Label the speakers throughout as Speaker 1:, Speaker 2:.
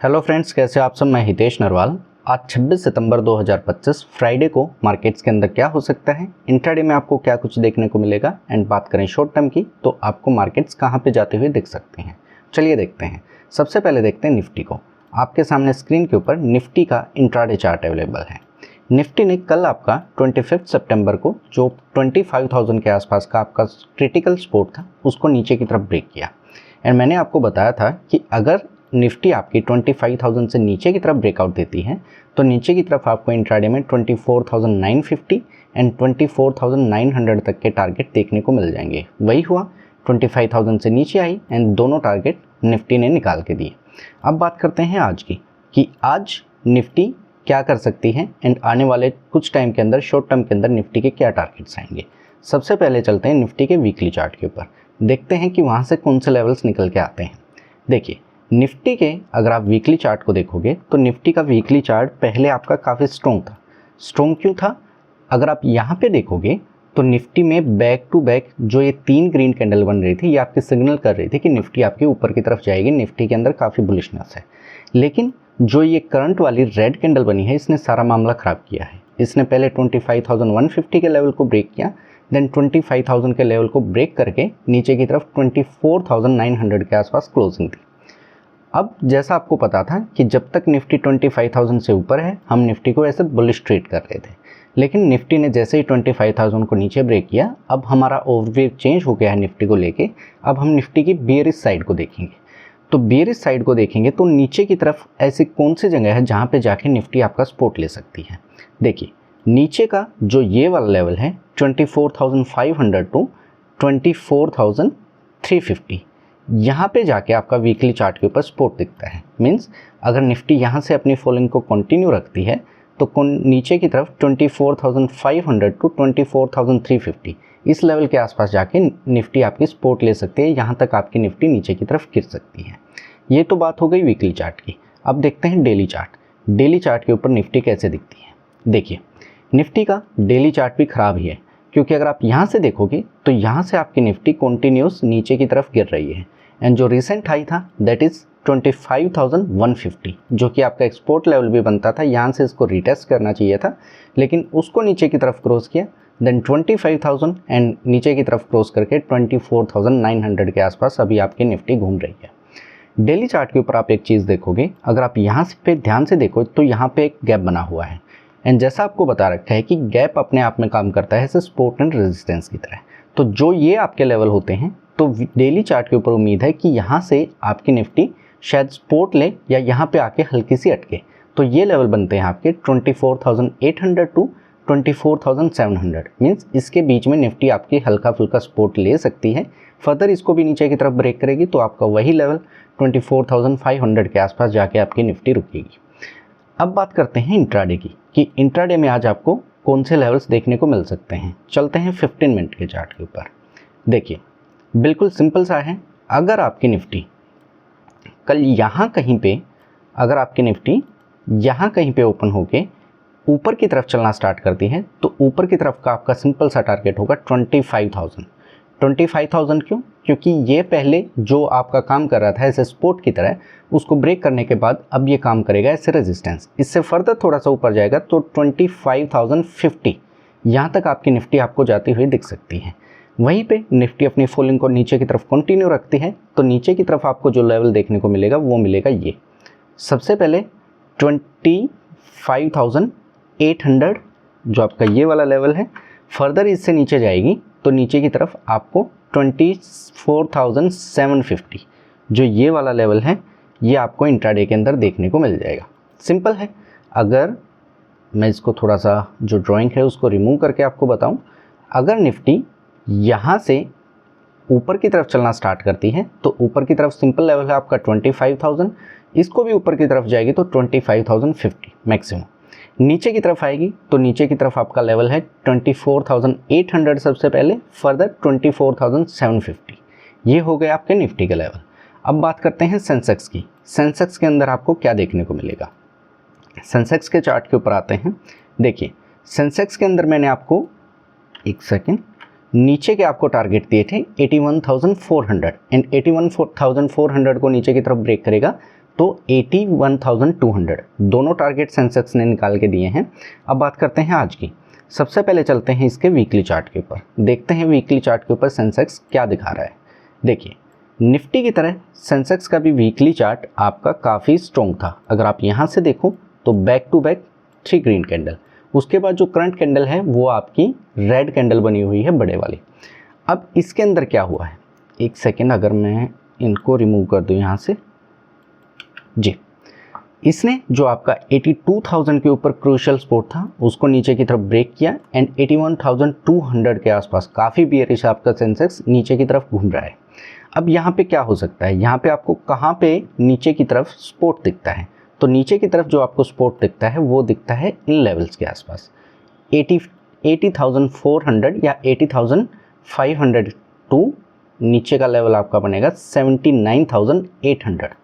Speaker 1: Hello friends, कैसे हो आप सब। मैं हितेश नरवाल। आज 26 सितंबर 2025 फ्राइडे को मार्केट्स के अंदर क्या हो सकता है, इंट्राडे में आपको क्या कुछ देखने को मिलेगा एंड बात करें शॉर्ट टर्म की तो आपको मार्केट्स कहां पे जाते हुए दिख सकते हैं। चलिए देखते हैं। सबसे पहले देखते हैं निफ्टी को। आपके सामने स्क्रीन के ऊपर निफ्टी का इंट्राडे चार्ट अवेलेबल है। निफ्टी ने कल आपका 25 सितंबर को जो 25,000 के आसपास का आपका क्रिटिकल सपोर्ट था उसको नीचे की तरफ ब्रेक किया एंड मैंने आपको बताया था कि अगर निफ्टी आपकी 25,000 से नीचे की तरफ ब्रेकआउट देती है तो नीचे की तरफ आपको इंट्राडे में 24,950 एंड 24,900 तक के टारगेट देखने को मिल जाएंगे। वही हुआ, 25,000 से नीचे आई एंड दोनों टारगेट निफ्टी ने निकाल के दिए। अब बात करते हैं आज की कि आज निफ्टी क्या कर सकती है एंड आने वाले कुछ टाइम के अंदर शॉर्ट टर्म के अंदर निफ्टी के क्या टारगेट्स आएंगे। सबसे पहले चलते हैं निफ्टी के वीकली चार्ट के ऊपर, देखते हैं कि वहाँ से कौन से लेवल्स निकल के आते हैं। देखिए निफ्टी के अगर आप वीकली चार्ट को देखोगे तो निफ्टी का वीकली चार्ट पहले आपका काफ़ी स्ट्रॉन्ग था। स्ट्रॉन्ग क्यों था? अगर आप यहाँ पे देखोगे तो निफ्टी में बैक टू बैक जो ये 3 ग्रीन कैंडल बन रही थी ये आपकी सिग्नल कर रही थी कि निफ्टी आपके ऊपर की तरफ जाएगी, निफ्टी के अंदर काफ़ी बुलिशनेस है। लेकिन जो ये करंट वाली रेड कैंडल बनी है इसने सारा मामला ख़राब किया है। इसने पहले 25,150 के लेवल को ब्रेक किया, देन 25,000 के लेवल को ब्रेक करके नीचे की तरफ 24,900 के आसपास क्लोजिंग थी। अब जैसा आपको पता था कि जब तक निफ्टी 25,000 से ऊपर है हम निफ्टी को ऐसे बुलिश ट्रेड कर रहे थे, लेकिन निफ्टी ने जैसे ही 25,000 को नीचे ब्रेक किया अब हमारा ओवरव्यू चेंज हो गया है निफ्टी को लेके। अब हम निफ्टी की बेयरिश साइड को देखेंगे। तो बेयरिश साइड को देखेंगे तो नीचे की तरफ ऐसी कौन सी जगह है जहाँ पे जाके निफ्टी आपका सपोर्ट ले सकती है। देखिए नीचे का जो ये वाला लेवल है 24,500 टू 24,350, यहाँ पे जाके आपका वीकली चार्ट के ऊपर सपोर्ट दिखता है। मींस अगर निफ्टी यहाँ से अपनी फॉलिंग को कंटिन्यू रखती है तो नीचे की तरफ 24,500 टू 24,350 इस लेवल के आसपास जाके निफ्टी आपकी सपोर्ट ले सकती है। यहाँ तक आपकी निफ्टी नीचे की तरफ गिर सकती है। ये तो बात हो गई वीकली चार्ट की। अब देखते हैं डेली चार्ट। डेली चार्ट के ऊपर निफ्टी कैसे दिखती है। देखिए निफ्टी का डेली चार्ट भी ख़राब ही है, क्योंकि अगर आप यहाँ से देखोगे तो यहाँ से आपकी निफ्टी कॉन्टीन्यूस नीचे की तरफ गिर रही है एंड जो रिसेंट हाई था दैट इज़ 25,150 जो कि आपका एक्सपोर्ट लेवल भी बनता था। यहाँ से इसको रिटेस्ट करना चाहिए था लेकिन उसको नीचे की तरफ क्रॉस किया, देन 25,000 एंड नीचे की तरफ क्रॉस करके 24,900 के आसपास अभी आपकी निफ्टी घूम रही है। डेली चार्ट के ऊपर आप एक चीज़ देखोगे, अगर आप यहाँ पे ध्यान से देखो तो यहाँ पे एक गैप बना हुआ है एंड जैसा आपको बता रखा है कि गैप अपने आप में काम करता है ऐसे सपोर्ट एंड रेजिस्टेंस की तरह। तो जो ये आपके लेवल होते हैं तो डेली चार्ट के ऊपर उम्मीद है कि यहाँ से आपकी निफ्टी शायद सपोर्ट ले या यहाँ पे आके हल्की सी अटके। तो ये लेवल बनते हैं आपके 24,800 टू 24,700। मीन्स इसके बीच में निफ्टी आपकी हल्का फुल्का सपोर्ट ले सकती है। फर्दर इसको भी नीचे की तरफ ब्रेक करेगी तो आपका वही लेवल 24,500 के आसपास जाके आपकी निफ्टी रुकेगी। अब बात करते हैं इंट्राडे की कि इंट्राडे में आज आपको कौन से लेवल्स देखने को मिल सकते हैं। चलते हैं 15 मिनट के चार्ट के ऊपर। देखिए बिल्कुल सिंपल सा है। अगर आपकी निफ्टी कल यहाँ कहीं पे ओपन होके ऊपर की तरफ चलना स्टार्ट करती है तो ऊपर की तरफ का आपका सिंपल सा टारगेट होगा 25,000। 25,000 क्यों? क्योंकि ये पहले जो आपका काम कर रहा था ऐसे सपोर्ट की तरह, उसको ब्रेक करने के बाद अब ये काम करेगा ऐसे रेजिस्टेंस। इससे फर्दर थोड़ा सा ऊपर जाएगा तो 25,050 यहाँ तक आपकी निफ्टी आपको जाती हुई दिख सकती है। वहीं पे निफ्टी अपनी फॉलिंग को नीचे की तरफ कंटिन्यू रखती है तो नीचे की तरफ आपको जो लेवल देखने को मिलेगा वो मिलेगा ये। सबसे पहले 25,800 जो आपका ये वाला लेवल है, फर्दर इससे नीचे जाएगी तो नीचे की तरफ आपको 24,750 जो ये वाला लेवल है ये आपको इंट्राडे के अंदर देखने को मिल जाएगा। सिंपल है। अगर मैं इसको थोड़ा सा जो ड्राइंग है उसको रिमूव करके आपको बताऊं, अगर निफ्टी यहाँ से ऊपर की तरफ चलना स्टार्ट करती है तो ऊपर की तरफ सिंपल लेवल है आपका 25,000, इसको भी ऊपर की तरफ जाएगी तो 25,050 मैक्सिमम। नीचे की तरफ आएगी तो नीचे की तरफ आपका लेवल है 24,800 सबसे पहले, फर्दर 24,750। ये हो गए आपके निफ्टी के लेवल। अब बात करते हैं सेंसेक्स की। सेंसेक्स के अंदर आपको क्या देखने को मिलेगा। सेंसेक्स के चार्ट के ऊपर आते हैं। देखिए सेंसेक्स के अंदर मैंने आपको एक सेकेंड नीचे के आपको टारगेट दिए थे 81,400 एंड 81,400 को नीचे की तरफ ब्रेक करेगा तो 81,200 दोनों टारगेट सेंसेक्स ने निकाल के दिए हैं। अब बात करते हैं आज की। सबसे पहले चलते हैं इसके वीकली चार्ट के ऊपर, देखते हैं वीकली चार्ट के ऊपर सेंसेक्स क्या दिखा रहा है। देखिए, निफ्टी की तरह सेंसेक्स का भी वीकली चार्ट आपका काफ़ी स्ट्रॉन्ग था। अगर आप यहाँ से देखो तो back to back 3 green candle, उसके बाद जो करंट कैंडल है वो आपकी रेड कैंडल बनी हुई है बड़े वाली। अब इसके अंदर क्या हुआ है, एक सेकेंड, अगर मैं इनको रिमूव कर दूँ यहाँ से जी, इसने जो आपका 82,000 के ऊपर क्रूशियल सपोर्ट था उसको नीचे की तरफ ब्रेक किया एंड 81,200 के आसपास काफ़ी बियरिश आपका सेंसेक्स नीचे की तरफ घूम रहा है। अब यहाँ पे क्या हो सकता है, यहाँ पे आपको कहाँ पे नीचे की तरफ सपोर्ट दिखता है, तो नीचे की तरफ जो आपको सपोर्ट दिखता है वो दिखता है इन लेवल्स के आसपास 80,400 या 80,500 टू नीचे का लेवल आपका बनेगा 79,800।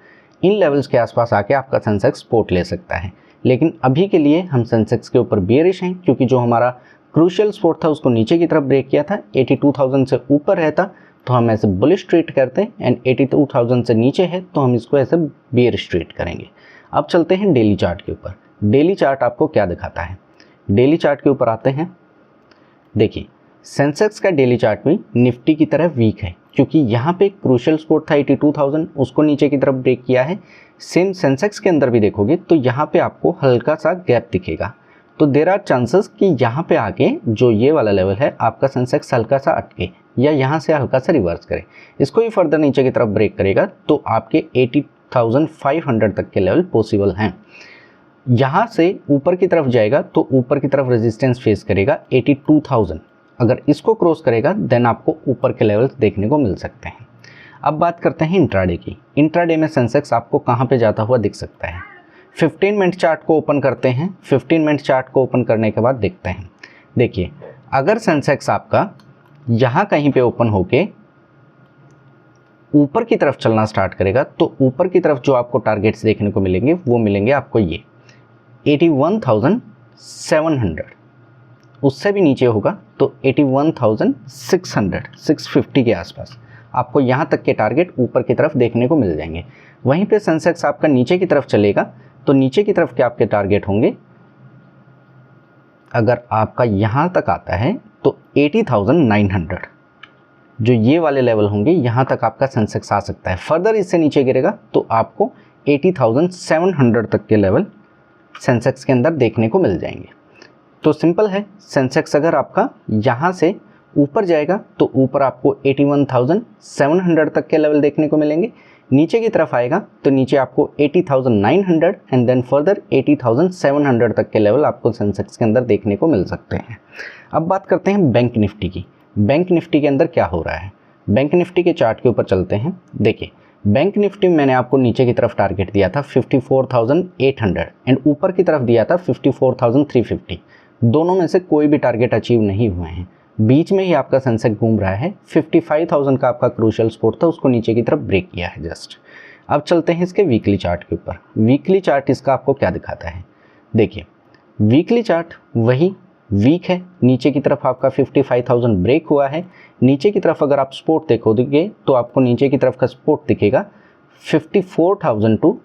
Speaker 1: इन लेवल्स के आसपास आके आपका सेंसेक्स सपोर्ट ले सकता है। लेकिन अभी के लिए हम सेंसेक्स के ऊपर बेयरिश हैं, क्योंकि जो हमारा क्रूशियल सपोर्ट था उसको नीचे की तरफ ब्रेक किया था। 82,000 से ऊपर रहता तो हम ऐसे बुलिश ट्रीट करते हैं एंड 82,000 से नीचे है तो हम इसको ऐसे बेयरिश ट्रीट करेंगे। अब चलते हैं डेली चार्ट के ऊपर। डेली चार्ट आपको क्या दिखाता है, डेली चार्ट के ऊपर आते हैं। देखिए, सेंसेक्स का डेली चार्ट भी निफ्टी की तरह वीक है, क्योंकि यहाँ पे क्रूशियल सपोर्ट था 82,000, उसको नीचे की तरफ ब्रेक किया है। सेम सेंसेक्स के अंदर भी देखोगे तो यहाँ पे आपको हल्का सा गैप दिखेगा, तो देयर आर चांसेस कि यहाँ पे आके जो ये वाला लेवल है आपका सेंसेक्स हल्का सा अटके या यहाँ से हल्का सा रिवर्स करे। इसको ही फर्दर नीचे की तरफ ब्रेक करेगा तो आपके 80,500 तक के लेवल पॉसिबल हैं। यहाँ से ऊपर की तरफ जाएगा तो ऊपर की तरफ रेजिस्टेंस फेस करेगा 82,000। अगर इसको क्रॉस करेगा देन आपको ऊपर के लेवल्स देखने को मिल सकते हैं। अब बात करते हैं इंट्राडे की। इंट्राडे में सेंसेक्स आपको कहाँ पे जाता हुआ दिख सकता है। 15 मिनट चार्ट को ओपन करते हैं। 15 मिनट चार्ट को ओपन करने के बाद देखते हैं। देखिए, अगर सेंसेक्स आपका यहाँ कहीं पे ओपन होके ऊपर की तरफ चलना स्टार्ट करेगा तो ऊपर की तरफ जो आपको टारगेट्स देखने को मिलेंगे वो मिलेंगे आपको ये 81,700। उससे भी नीचे होगा तो 81,600 650 के आसपास आपको यहाँ तक के टारगेट ऊपर की तरफ देखने को मिल जाएंगे। वहीं पे सेंसेक्स आपका नीचे की तरफ चलेगा तो नीचे की तरफ के आपके टारगेट होंगे, अगर आपका यहाँ तक आता है तो 80,900, जो ये वाले लेवल होंगे यहाँ तक आपका सेंसेक्स आ सकता है। फर्दर इससे नीचे गिरेगा तो आपको 80,700 तक के लेवल सेंसेक्स के अंदर देखने को मिल जाएंगे। तो सिंपल है, सेंसेक्स अगर आपका यहाँ से ऊपर जाएगा तो ऊपर आपको 81,700 तक के लेवल देखने को मिलेंगे। नीचे की तरफ आएगा तो नीचे आपको 80,900 एंड देन फर्दर 80,700 तक के लेवल आपको सेंसेक्स के अंदर देखने को मिल सकते हैं। अब बात करते हैं बैंक निफ्टी की। बैंक निफ्टी के अंदर क्या हो रहा है, बैंक निफ्टी के चार्ट के ऊपर चलते हैं। देखिए, बैंक निफ्टी में मैंने आपको नीचे की तरफ टारगेट दिया था 54,800 एंड ऊपर की तरफ दिया था 54,350। दोनों में से कोई भी टारगेट अचीव नहीं हुए हैं। बीच में ही आपका सेंसेक्स घूम रहा है। 55,000 का आपका क्रूशियल सपोर्ट था, उसको नीचे की तरफ ब्रेक किया है जस्ट। अब चलते हैं इसके वीकली चार्ट के ऊपर। वीकली चार्ट इसका आपको क्या दिखाता है। देखिए, वीकली चार्ट वही वीक है। नीचे की तरफ आपका 55,000 ब्रेक हुआ है। नीचे की तरफ अगर आप सपोर्ट देखोगे तो आपको नीचे की तरफ का सपोर्ट दिखेगा 54,000 टू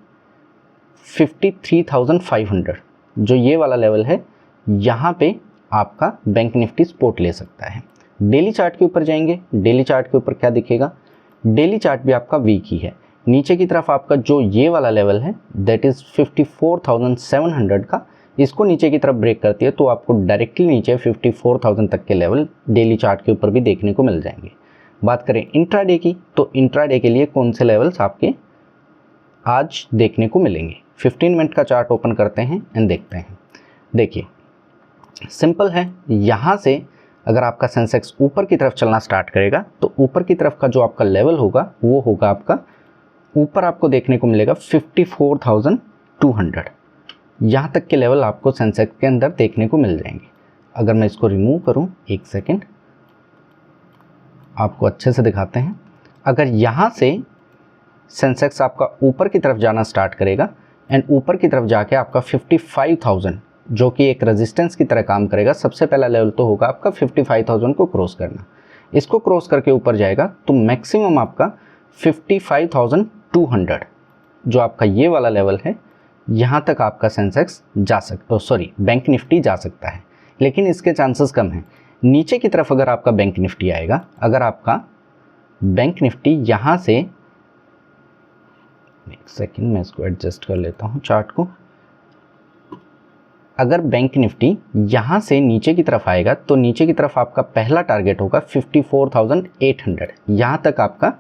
Speaker 1: 53,500, जो ये वाला लेवल है। यहाँ पे आपका बैंक निफ्टी सपोर्ट ले सकता है। डेली चार्ट के ऊपर जाएंगे। डेली चार्ट के ऊपर क्या दिखेगा, डेली चार्ट भी आपका वीक ही है। नीचे की तरफ आपका जो ये वाला लेवल है दैट इज़ 54,700 का, इसको नीचे की तरफ ब्रेक करती है तो आपको डायरेक्टली नीचे 54,000 तक के लेवल डेली चार्ट के ऊपर भी देखने को मिल जाएंगे। बात करें इंट्राडे की, तो इंट्राडे के लिए कौन से लेवल्स आपके आज देखने को मिलेंगे। 15 मिनट का चार्ट ओपन करते हैं एंड देखते हैं। देखिए, सिंपल है, यहाँ से अगर आपका सेंसेक्स ऊपर की तरफ चलना स्टार्ट करेगा तो ऊपर की तरफ का जो आपका लेवल होगा वो होगा आपका ऊपर आपको देखने को मिलेगा 54,200। यहाँ तक के लेवल आपको सेंसेक्स के अंदर देखने को मिल जाएंगे। अगर मैं इसको रिमूव करूँ, एक सेकेंड, आपको अच्छे से दिखाते हैं। अगर यहाँ से सेंसेक्स आपका ऊपर की तरफ जाना स्टार्ट करेगा एंड ऊपर की तरफ जाके आपका 55,000 जो कि एक रेजिस्टेंस की तरह काम करेगा। सबसे पहला लेवल तो होगा आपका 55,000 को क्रॉस करना। इसको क्रॉस करके ऊपर जाएगा तो मैक्सिमम आपका 55,200 जो आपका ये वाला लेवल है, यहाँ तक आपका सेंसेक्स बैंक निफ्टी जा सकता है, लेकिन इसके चांसेस कम हैं। नीचे की तरफ अगर आपका बैंक निफ्टी आएगा, अगर आपका बैंक निफ्टी यहाँ से, एक सेकेंड मैं इसको एडजस्ट कर लेता हूँ चार्ट को, अगर बैंक निफ्टी यहाँ से नीचे की तरफ आएगा तो नीचे की तरफ आपका पहला टारगेट होगा 54,800। यहाँ तक आपका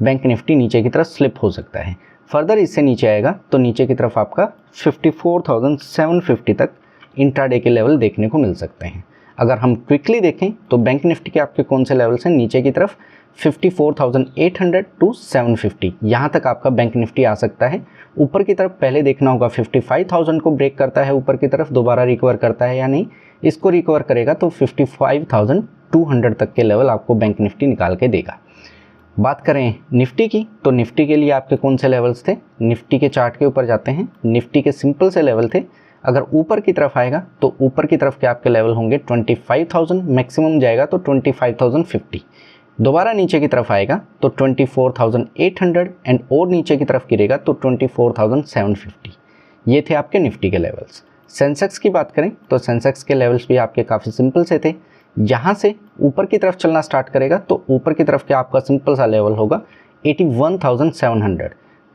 Speaker 1: बैंक निफ्टी नीचे की तरफ स्लिप हो सकता है। फर्दर इससे नीचे आएगा तो नीचे की तरफ आपका 54,750 तक इंट्राडे के लेवल देखने को मिल सकते हैं। अगर हम क्विकली देखें तो बैंक निफ्टी के आपके कौन से लेवल्स हैं, नीचे की तरफ 54,800 टू 750, यहाँ तक आपका बैंक निफ्टी आ सकता है। ऊपर की तरफ पहले देखना होगा 55,000 को ब्रेक करता है ऊपर की तरफ, दोबारा रिकवर करता है या नहीं। इसको रिकवर करेगा तो 55,200 तक के लेवल आपको बैंक निफ्टी निकाल के देगा। बात करें निफ्टी की, तो निफ्टी के लिए आपके कौन से लेवल्स थे, निफ्टी के चार्ट के ऊपर जाते हैं। निफ्टी के सिंपल से लेवल थे, अगर ऊपर की तरफ आएगा तो ऊपर की तरफ के आपके लेवल होंगे 25,000, मैक्सिमम जाएगा तो 25,050। दोबारा नीचे की तरफ आएगा तो 24,800 एंड और नीचे की तरफ गिरेगा तो 24,750। ये थे आपके निफ्टी के लेवल्स। सेंसेक्स की बात करें तो सेंसेक्स के लेवल्स भी आपके काफ़ी सिंपल से थे। यहाँ से ऊपर की तरफ चलना स्टार्ट करेगा तो ऊपर की तरफ के आपका सिंपल सा लेवल होगा 81,700।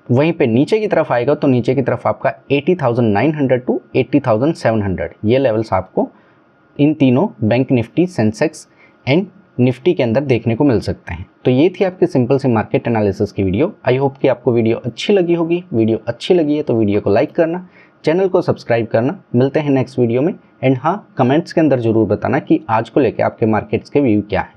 Speaker 1: वहीं पे नीचे की तरफ आएगा तो नीचे की तरफ आपका 80,900 टू 80,700, ये लेवल्स आपको इन तीनों bank Nifty, Sensex and Nifty के अंदर देखने को मिल सकते हैं। तो ये थी आपकी सिंपल सी मार्केट एनालिसिस की वीडियो। आई होप कि आपको वीडियो अच्छी लगी होगी। वीडियो अच्छी लगी है तो वीडियो को लाइक करना, चैनल को सब्सक्राइब करना। मिलते हैं नेक्स्ट वीडियो में। एंड हाँ, कमेंट्स के अंदर ज़रूर बताना कि आज को लेकर आपके मार्केट्स के व्यू क्या है।